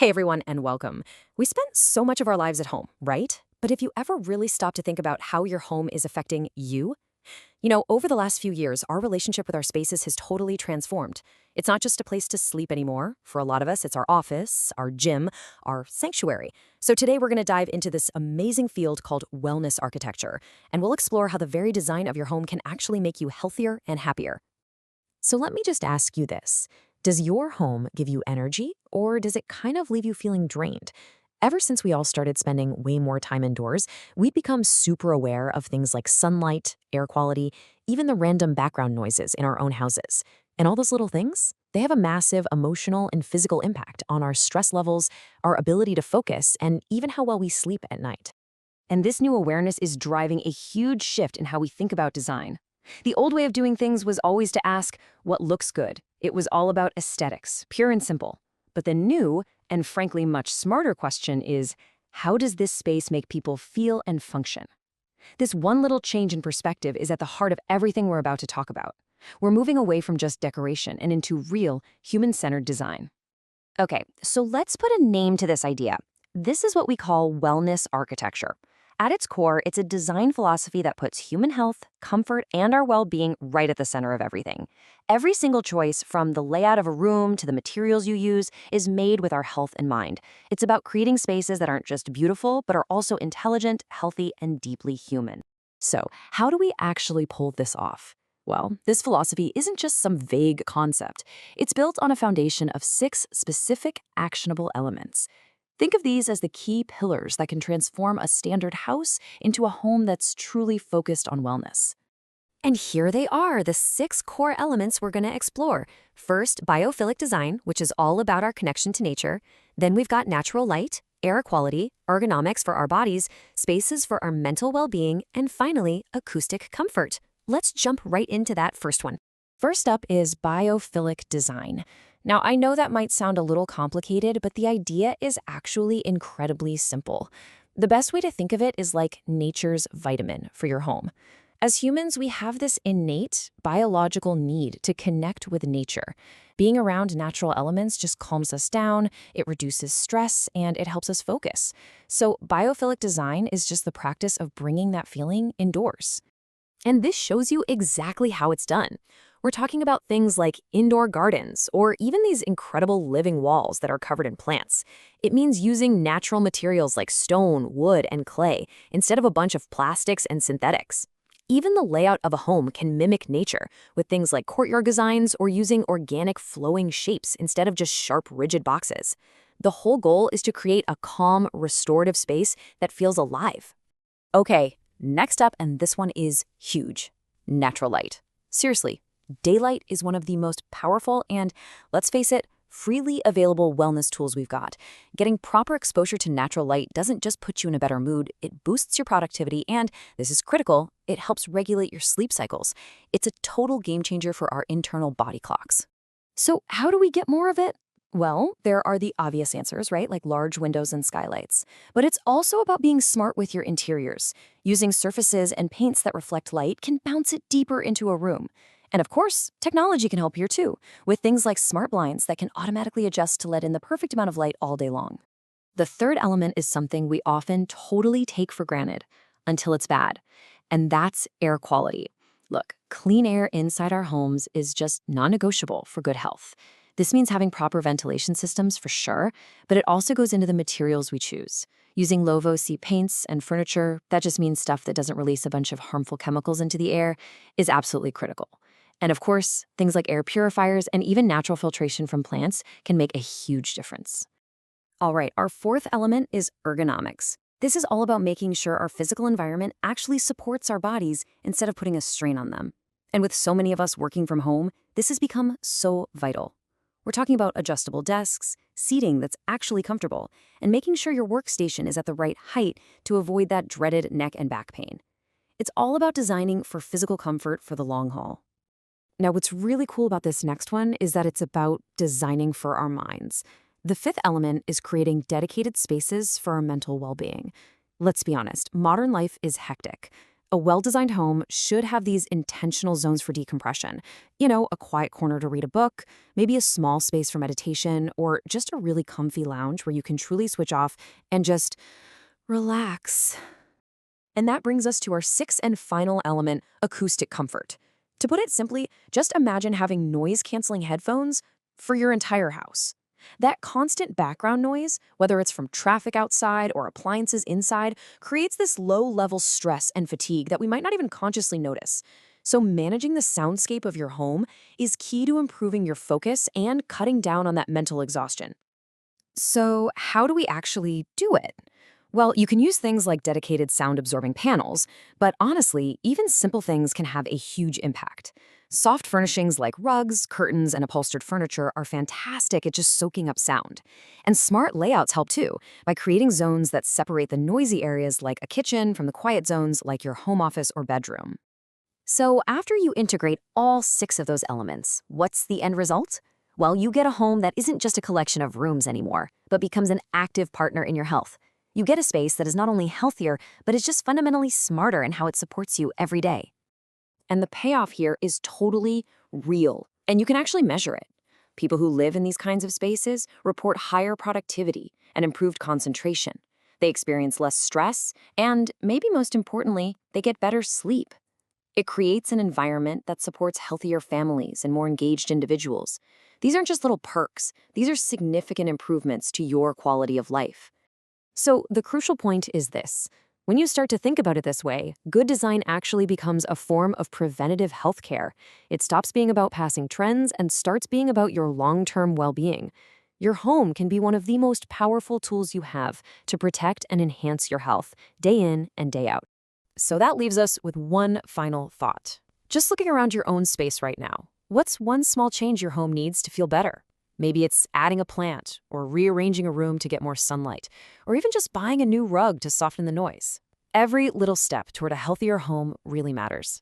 Hey everyone, and welcome. We spend so much of our lives at home, right? But if you ever really stop to think about how your home is affecting you? Over the last few years, our relationship with our spaces has totally transformed. It's not just a place to sleep anymore. For a lot of us, it's our office, our gym, our sanctuary. So today we're going to dive into this amazing field called wellness architecture, and we'll explore how the very design of your home can actually make you healthier and happier. So let me just ask you this. Does your home give you energy, or does it kind of leave you feeling drained? Ever since we all started spending way more time indoors, we've become super aware of things like sunlight, air quality, even the random background noises in our own houses. And all those little things, they have a massive emotional and physical impact on our stress levels, our ability to focus, and even how well we sleep at night. And this new awareness is driving a huge shift in how we think about design. The old way of doing things was always to ask, what looks good? It was all about aesthetics, pure and simple. But the new, and frankly much smarter question is, how does this space make people feel and function? This one little change in perspective is at the heart of everything we're about to talk about. We're moving away from just decoration and into real, human-centered design. Okay, so let's put a name to this idea. This is what we call wellness architecture. At its core, it's a design philosophy that puts human health, comfort, and our well-being right at the center of everything. Every single choice, from the layout of a room to the materials you use, is made with our health in mind. It's about creating spaces that aren't just beautiful, but are also intelligent, healthy, and deeply human. So, how do we actually pull this off? Well, this philosophy isn't just some vague concept. It's built on a foundation of 6 specific, actionable elements. Think of these as the key pillars that can transform a standard house into a home that's truly focused on wellness. And here they are, the 6 core elements we're going to explore. First, biophilic design, which is all about our connection to nature. Then we've got natural light, air quality, ergonomics for our bodies, spaces for our mental well-being, and finally, acoustic comfort. Let's jump right into that first one. First up is biophilic design. Now, I know that might sound a little complicated, but the idea is actually incredibly simple. The best way to think of it is like nature's vitamin for your home. As humans, we have this innate biological need to connect with nature. Being around natural elements just calms us down, it reduces stress, and it helps us focus. So biophilic design is just the practice of bringing that feeling indoors. And this shows you exactly how it's done. We're talking about things like indoor gardens, or even these incredible living walls that are covered in plants. It means using natural materials like stone, wood, and clay, instead of a bunch of plastics and synthetics. Even the layout of a home can mimic nature, with things like courtyard designs or using organic flowing shapes instead of just sharp, rigid boxes. The whole goal is to create a calm, restorative space that feels alive. Okay, next up, and this one is huge: natural light. Seriously. Daylight is one of the most powerful and, let's face it, freely available wellness tools we've got. Getting proper exposure to natural light doesn't just put you in a better mood, it boosts your productivity and, this is critical, it helps regulate your sleep cycles. It's a total game changer for our internal body clocks. So how do we get more of it? Well, there are the obvious answers, right? Like large windows and skylights. But it's also about being smart with your interiors. Using surfaces and paints that reflect light can bounce it deeper into a room. And of course, technology can help here too, with things like smart blinds that can automatically adjust to let in the perfect amount of light all day long. The third element is something we often totally take for granted until it's bad, and that's air quality. Look, clean air inside our homes is just non-negotiable for good health. This means having proper ventilation systems for sure, but it also goes into the materials we choose. Using low-VOC paints and furniture, that just means stuff that doesn't release a bunch of harmful chemicals into the air, is absolutely critical. And of course, things like air purifiers and even natural filtration from plants can make a huge difference. All right, our fourth element is ergonomics. This is all about making sure our physical environment actually supports our bodies instead of putting a strain on them. And with so many of us working from home, this has become so vital. We're talking about adjustable desks, seating that's actually comfortable, and making sure your workstation is at the right height to avoid that dreaded neck and back pain. It's all about designing for physical comfort for the long haul. Now, what's really cool about this next one is that it's about designing for our minds. The fifth element is creating dedicated spaces for our mental well-being. Let's be honest, modern life is hectic. A well-designed home should have these intentional zones for decompression. A quiet corner to read a book, maybe a small space for meditation, or just a really comfy lounge where you can truly switch off and just relax. And that brings us to our sixth and final element, acoustic comfort. To put it simply, just imagine having noise-canceling headphones for your entire house. That constant background noise, whether it's from traffic outside or appliances inside, creates this low-level stress and fatigue that we might not even consciously notice. So managing the soundscape of your home is key to improving your focus and cutting down on that mental exhaustion. So how do we actually do it? Well, you can use things like dedicated sound-absorbing panels, but honestly, even simple things can have a huge impact. Soft furnishings like rugs, curtains, and upholstered furniture are fantastic at just soaking up sound. And smart layouts help too, by creating zones that separate the noisy areas like a kitchen from the quiet zones like your home office or bedroom. So after you integrate all six of those elements, what's the end result? Well, you get a home that isn't just a collection of rooms anymore, but becomes an active partner in your health. You get a space that is not only healthier, but is just fundamentally smarter in how it supports you every day. And the payoff here is totally real, and you can actually measure it. People who live in these kinds of spaces report higher productivity and improved concentration. They experience less stress, and maybe most importantly, they get better sleep. It creates an environment that supports healthier families and more engaged individuals. These aren't just little perks, these are significant improvements to your quality of life. So the crucial point is this. When you start to think about it this way, good design actually becomes a form of preventative healthcare. It stops being about passing trends and starts being about your long-term well-being. Your home can be one of the most powerful tools you have to protect and enhance your health, day in and day out. So that leaves us with one final thought. Just looking around your own space right now, what's one small change your home needs to feel better? Maybe it's adding a plant, or rearranging a room to get more sunlight, or even just buying a new rug to soften the noise. Every little step toward a healthier home really matters.